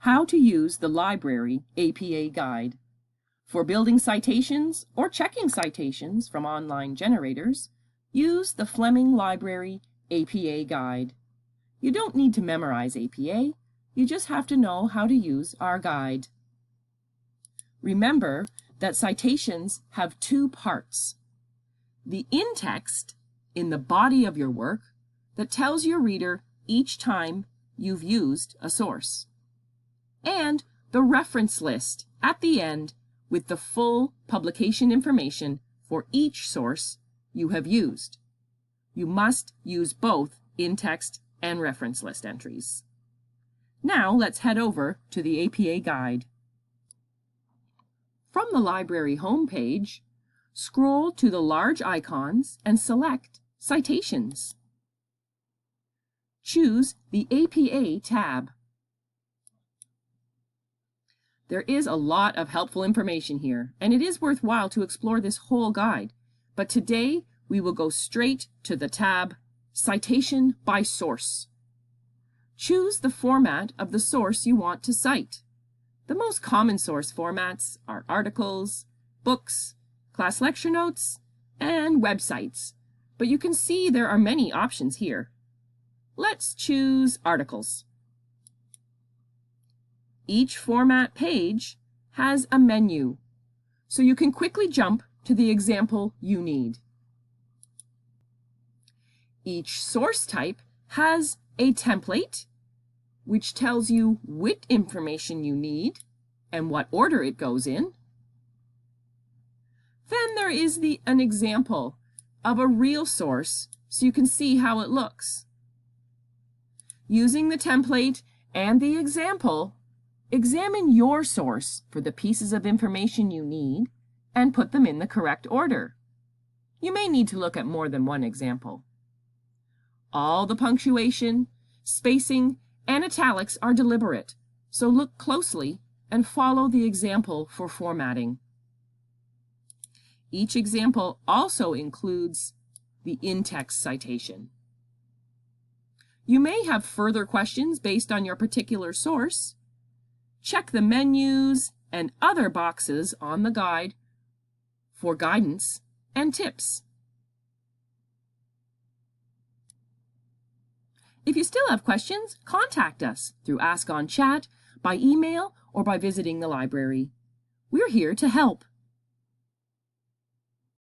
How to use the Library APA Guide. For building citations or checking citations from online generators, use the Fleming Library APA Guide. You don't need to memorize APA, you just have to know how to use our guide. Remember that citations have two parts. The in-text in the body of your work that tells your reader each time you've used a source, and the reference list at the end with the full publication information for each source you have used. You must use both in-text and reference list entries. Now let's head over to the APA Guide. From the library homepage, scroll to the large icons and select Citations. Choose the APA tab. There is a lot of helpful information here, and it is worthwhile to explore this whole guide, but today we will go straight to the tab Citation by Source. Choose the format of the source you want to cite. The most common source formats are articles, books, class lecture notes, and websites, but you can see there are many options here. Let's choose articles. Each format page has a menu, so you can quickly jump to the example you need. Each source type has a template, which tells you what information you need and what order it goes in. Then there is an example of a real source, so you can see how it looks. Using the template and the example, examine your source for the pieces of information you need and put them in the correct order. You may need to look at more than one example. All the punctuation, spacing, and italics are deliberate, so look closely and follow the example for formatting. Each example also includes the in-text citation. You may have further questions based on your particular source. Check the menus and other boxes on the guide for guidance and tips. If you still have questions, contact us through Ask on Chat, by email, or by visiting the library. We're here to help.